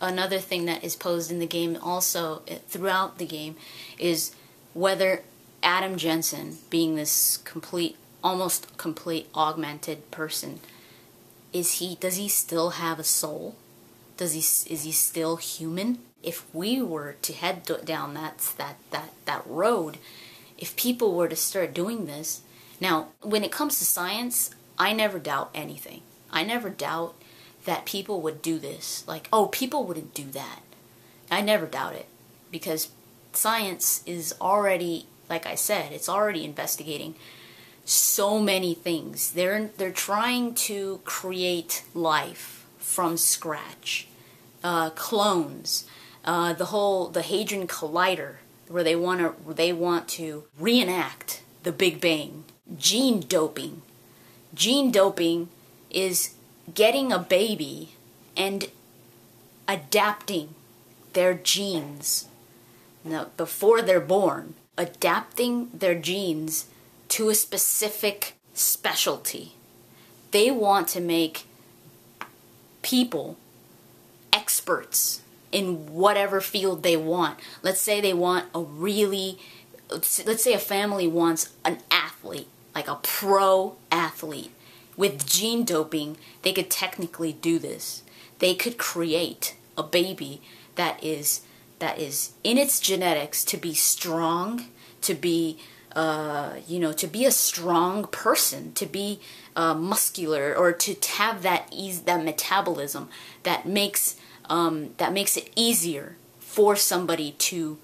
another thing that is posed in the game also throughout the game is whether Adam Jensen, being this almost complete augmented person, does he still have a soul? Is he still human? If we were to head down that road, if people were to start doing this, now when it comes to science, I never doubt anything. I never doubt that people would do this. Like, oh, people wouldn't do that. I never doubt it, because science is already, like I said, it's already investigating so many things. They're trying to create life from scratch, clones, the Hadron Collider, where they want to reenact the Big Bang. Gene doping. Gene doping is getting a baby and adapting their genes before they're born, adapting their genes to a specific specialty. They want to make people experts in whatever field they want. Let's say a family wants an athlete, like a pro athlete. With gene doping, they could technically do this. They could create a baby that is in its genetics to be strong, to be to be a strong person, to be muscular, or to have that metabolism that makes it easier for somebody to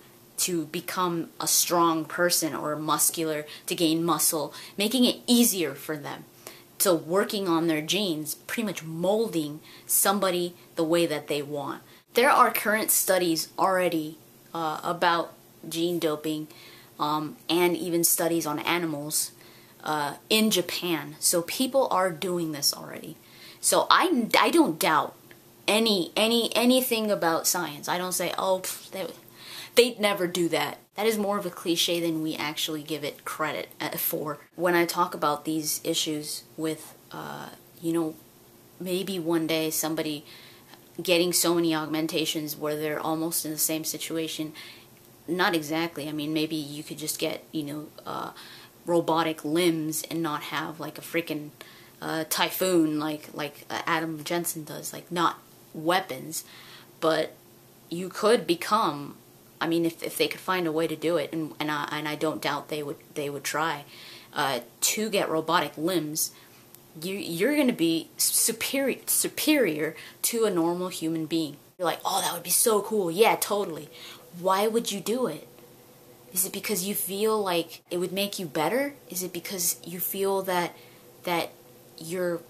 become a strong person or muscular, to gain muscle, making it easier for them. So working on their genes, pretty much molding somebody the way that they want. There are current studies already about gene doping, and even studies on animals in Japan. So people are doing this already. So I don't doubt anything about science. I don't say, oh, they'd never do that. That is more of a cliche than we actually give it credit for. When I talk about these issues with, maybe one day somebody getting so many augmentations where they're almost in the same situation. Not exactly. I mean, maybe you could just get, robotic limbs and not have like a freaking typhoon like Adam Jensen does, like not weapons. But you could become, I mean, if they could find a way to do it, and I don't doubt they would try to get robotic limbs, you're going to be superior to a normal human being. You're like, oh, that would be so cool. Yeah, totally. Why would you do it? Is it because you feel like it would make you better? Is it because you feel that you're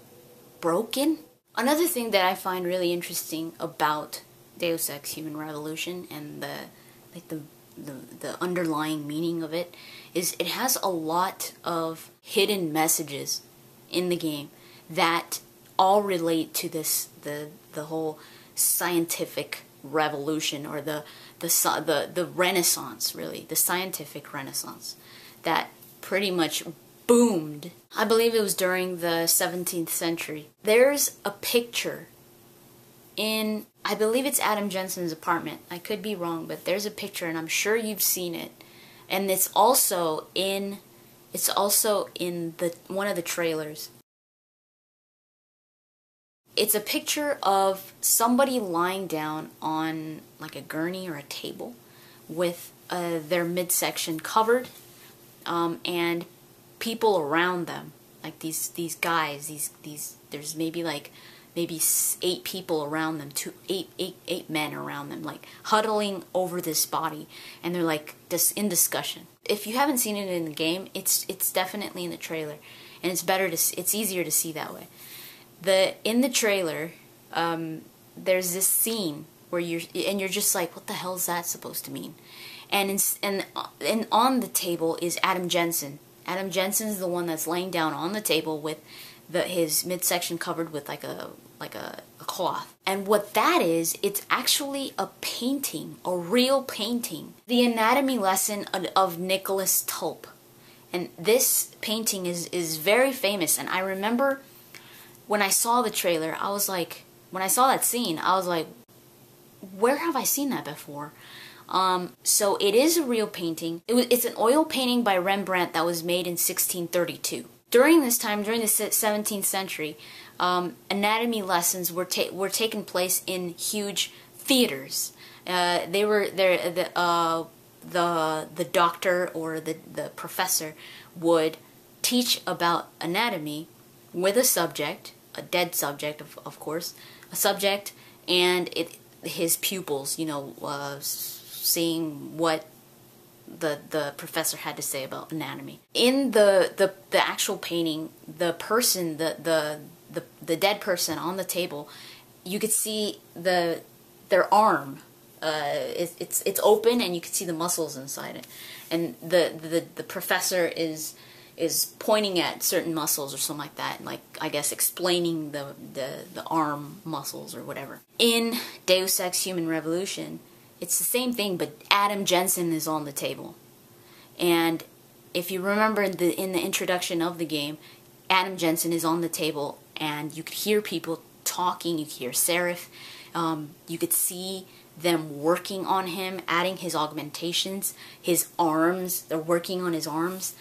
broken? Another thing that I find really interesting about Deus Ex Human Revolution and the underlying meaning of it is it has a lot of hidden messages in the game that all relate to the whole scientific revolution, or the Renaissance, really, the scientific Renaissance that pretty much boomed. I believe it was during the 17th century. There's a picture in, I believe it's Adam Jensen's apartment. I could be wrong, but there's a picture, and I'm sure you've seen it. And it's also in one of the trailers. It's a picture of somebody lying down on like a gurney or a table with their midsection covered, and people around them, like these guys, there's maybe 8 people around them, eight men around them, like huddling over this body, and they're like this in discussion. If you haven't seen it in the game, it's definitely in the trailer, and it's easier to see that way. In the trailer, there's this scene where you're just like, what the hell is that supposed to mean? And on the table is Adam Jensen. Adam Jensen's the one that's laying down on the table with his midsection covered with like a cloth. And what that is, it's actually a painting, a real painting. The anatomy lesson of Nicholas Tulp. And this painting is very famous, and I remember when I saw the trailer, when I saw that scene, I was like, where have I seen that before? So it is a real painting. It's an oil painting by Rembrandt that was made in 1632. During this time, during the 17th century, anatomy lessons were taking place in huge theaters. They were there. The doctor or the professor would teach about anatomy with a subject, a dead subject, of course, a subject, and his pupils, you know, seeing what the professor had to say about anatomy. In the actual painting, the person, the dead person on the table, you could see their arm. It's open, and you can see the muscles inside it. And the professor is pointing at certain muscles or something like that, and like, I guess, explaining the arm muscles or whatever. In Deus Ex Human Revolution, it's the same thing, but Adam Jensen is on the table. And if you remember in the introduction of the game, Adam Jensen is on the table, and you could hear people talking. You could hear Seraph. You could see them working on him, adding his augmentations, his arms. They're working on his arms.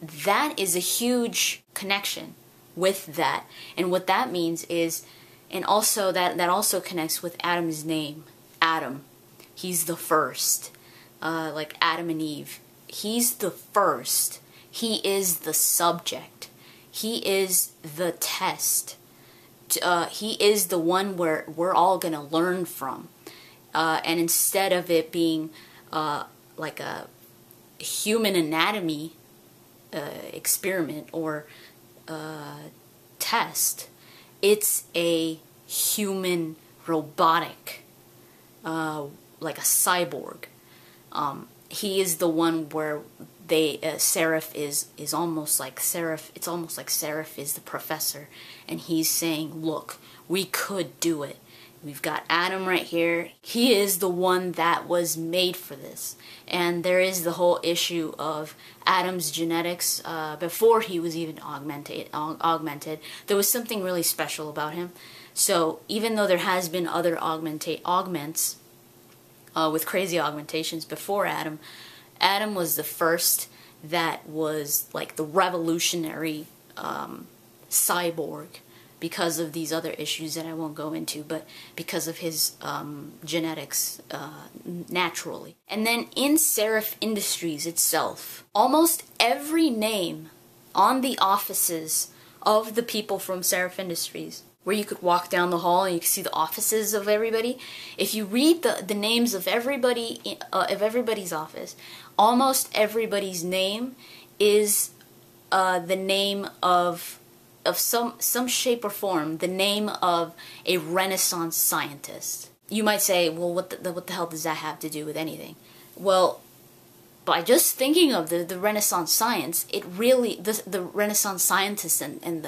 That is a huge connection with that. And what that means is, and also that also connects with Adam's name, Adam. He's the first, like Adam and Eve. He's the first. He is the subject. He is the test. He is the one where we're all going to learn from. And instead of it being like a human anatomy experiment or test, it's a human robotic, like a cyborg. He is the one where Seraph is almost like Seraph. It's almost like Seraph is the professor, and he's saying, "Look, we could do it. We've got Adam right here. He is the one that was made for this." And there is the whole issue of Adam's genetics. Before he was even augmented, there was something really special about him. So even though there has been other augments with crazy augmentations before Adam, Adam was the first that was like the revolutionary cyborg, because of these other issues that I won't go into, but because of his genetics naturally. And then in Seraph Industries itself, almost every name on the offices of the people from Seraph Industries, where you could walk down the hall and you could see the offices of everybody, if you read the names of everybody, of everybody's office, almost everybody's name is the name of some shape or form, the name of a Renaissance scientist. You might say, well, what the hell does that have to do with anything? Well, by just thinking of the Renaissance science, it really, the Renaissance scientists and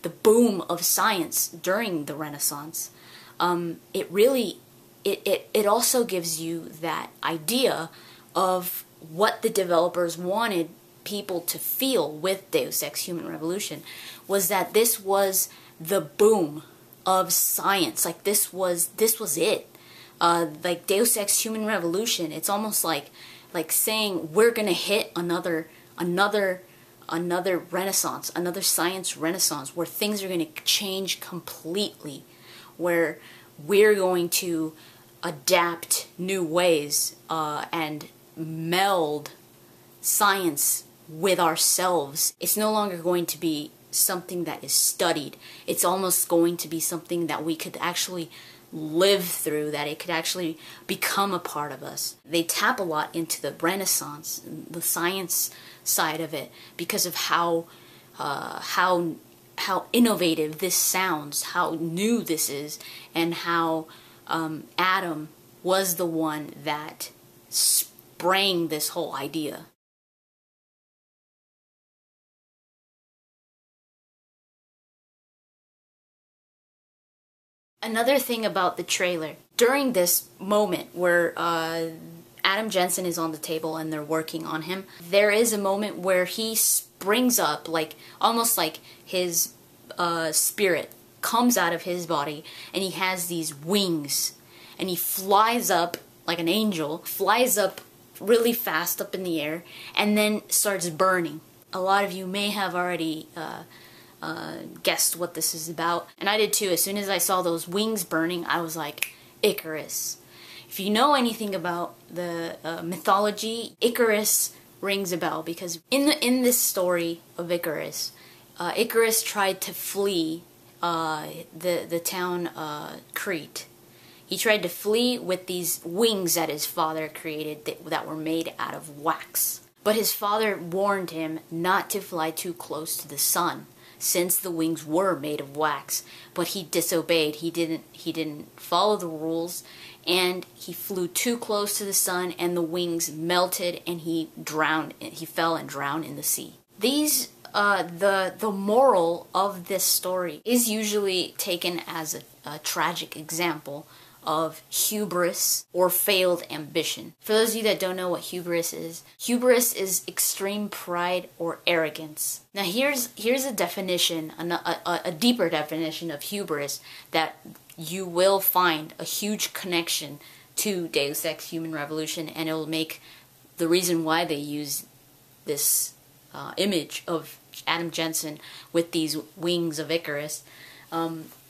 the boom of science during the Renaissance, it really, it also gives you that idea of what the developers wanted people to feel with Deus Ex Human Revolution, was that this was the boom of science. Like this was it. Like Deus Ex Human Revolution, it's almost like saying we're gonna hit another renaissance, another science renaissance, where things are gonna change completely, where we're going to adapt new ways and meld science with ourselves. It's no longer going to be something that is studied. It's almost going to be something that we could actually live through, that it could actually become a part of us. They tap a lot into the Renaissance, the science side of it, because of how innovative this sounds, how new this is, and how Adam was the one that sprang this whole idea. Another thing about the trailer, during this moment where Adam Jensen is on the table and they're working on him, there is a moment where he springs up, like almost like his spirit comes out of his body, and he has these wings, and he flies up like an angel, flies up really fast up in the air, and then starts burning. A lot of you may have already guessed what this is about, and I did too. As soon as I saw those wings burning, I was like, Icarus. If you know anything about the mythology, Icarus rings a bell, because in this story of Icarus, Icarus tried to flee the town Crete. He tried to flee with these wings that his father created that were made out of wax. But his father warned him not to fly too close to the sun, since the wings were made of wax. But he disobeyed. He didn't follow the rules, and he flew too close to the sun, and the wings melted, and he drowned. He fell and drowned in the sea. These the moral of this story is usually taken as a tragic example of hubris or failed ambition. For those of you that don't know what hubris is extreme pride or arrogance. Now here's a definition, a deeper definition of hubris that you will find a huge connection to Deus Ex Human Revolution, and it will make the reason why they use this image of Adam Jensen with these wings of Icarus,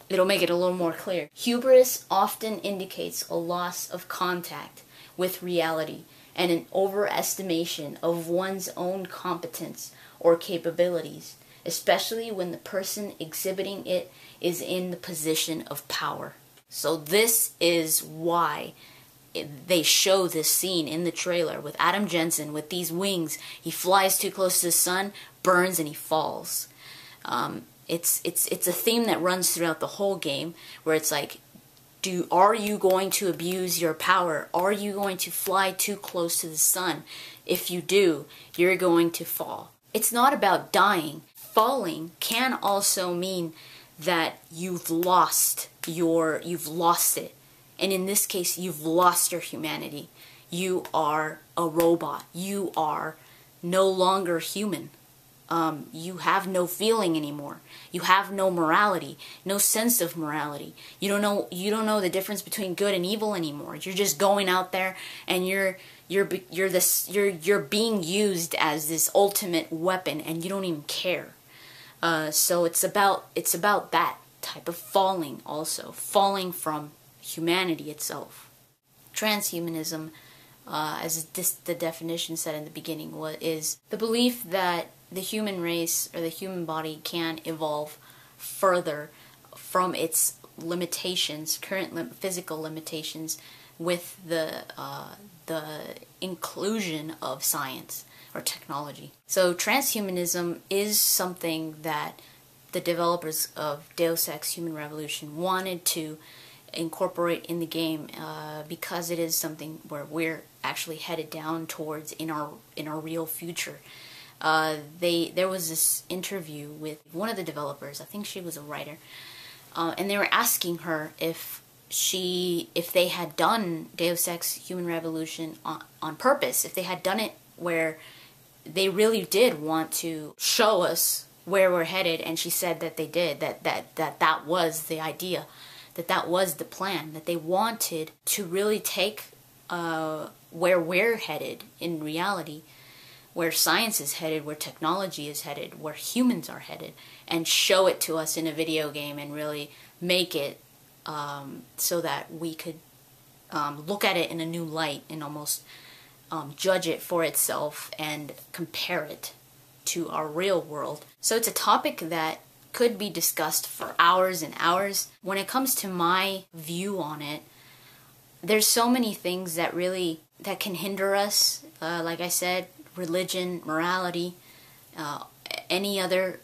it'll make it a little more clear. Hubris often indicates a loss of contact with reality and an overestimation of one's own competence or capabilities, especially when the person exhibiting it is in the position of power. So this is why they show this scene in the trailer with Adam Jensen with these wings. He flies too close to the sun, burns, and he falls. It's a theme that runs throughout the whole game, where it's like, are you going to abuse your power? Are you going to fly too close to the sun? If you do, you're going to fall. It's not about dying. Falling can also mean that you've lost it. And in this case, you've lost your humanity. You are a robot. You are no longer human. You have no feeling anymore. You have no morality, no sense of morality. You don't know the difference between good and evil anymore. You're just going out there and you're being used as this ultimate weapon, and you don't even care. So it's about that type of falling, also falling from humanity itself. Transhumanism, as the definition said in the beginning, is the belief that the human race or the human body can evolve further from its limitations, current physical limitations, with the inclusion of science or technology. So transhumanism is something that the developers of Deus Ex Human Revolution wanted to incorporate in the game, because it is something where we're actually headed down towards in our real future. There was this interview with one of the developers. I think she was a writer, and they were asking her if they had done Deus Ex Human Revolution on purpose, if they had done it where they really did want to show us where we're headed. And she said that they did, that was the idea, that was the plan, that they wanted to really take where we're headed in reality, where science is headed, where technology is headed, where humans are headed, and show it to us in a video game and really make it so that we could look at it in a new light and almost judge it for itself and compare it to our real world. So it's a topic that could be discussed for hours and hours. When it comes to my view on it, there's so many things that can hinder us. Like I said, religion, morality, any other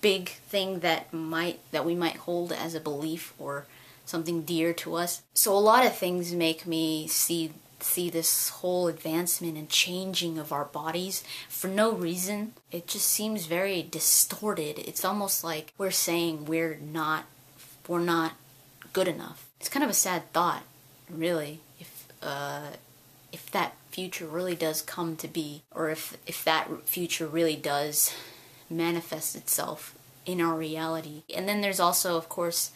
big thing that we might hold as a belief or something dear to us. So a lot of things make me see this whole advancement and changing of our bodies for no reason. It just seems very distorted. It's almost like we're saying we're not good enough. It's kind of a sad thought, really, if that future really does come to be, or if that future really does manifest itself in our reality. And then there's also, of course,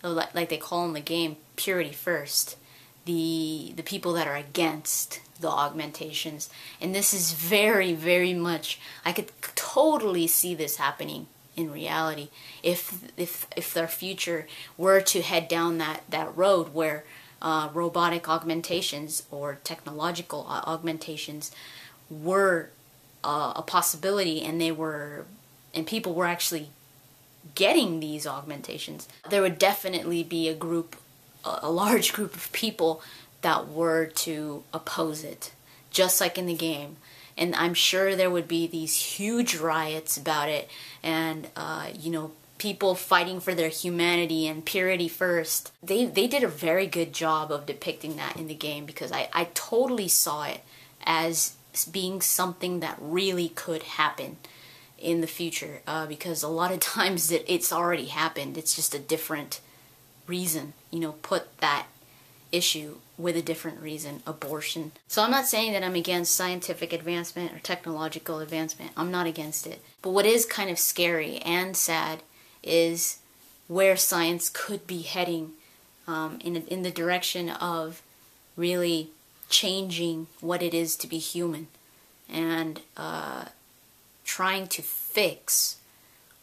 like they call in the game, purity first, the people that are against the augmentations. And this is very, very much, I could totally see this happening in reality if our future were to head down that road where robotic augmentations or technological augmentations were a possibility, and people were actually getting these augmentations. There would definitely be a large group of people that were to oppose it, just like in the game. And I'm sure there would be these huge riots about it, and people fighting for their humanity and purity first. They did a very good job of depicting that in the game, because I totally saw it as being something that really could happen in the future, because a lot of times it's already happened. It's just a different reason. Put that issue with a different reason, abortion. So I'm not saying that I'm against scientific advancement or technological advancement. I'm not against it. But what is kind of scary and sad is where science could be heading in the direction of really changing what it is to be human, and trying to fix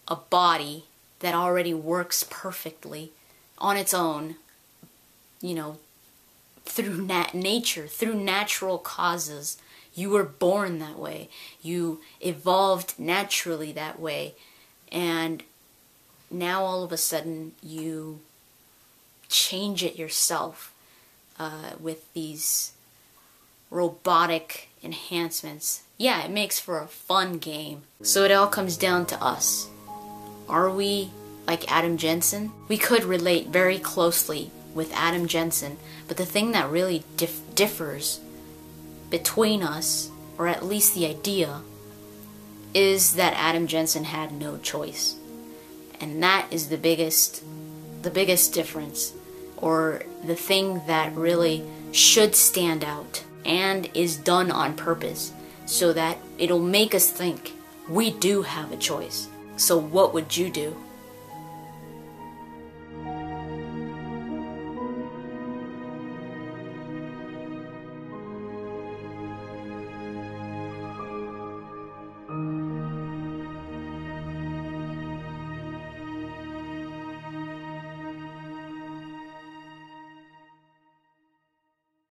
a body that already works perfectly on its own, through nature, through natural causes. You were born that way. You evolved naturally that way. And now all of a sudden you change it yourself with these robotic enhancements. Yeah, it makes for a fun game. So it all comes down to us. Are we like Adam Jensen? We could relate very closely with Adam Jensen, but the thing that really differs between us, or at least the idea, is that Adam Jensen had no choice. And that is the biggest difference, or the thing that really should stand out and is done on purpose, so that it'll make us think we do have a choice. So what would you do?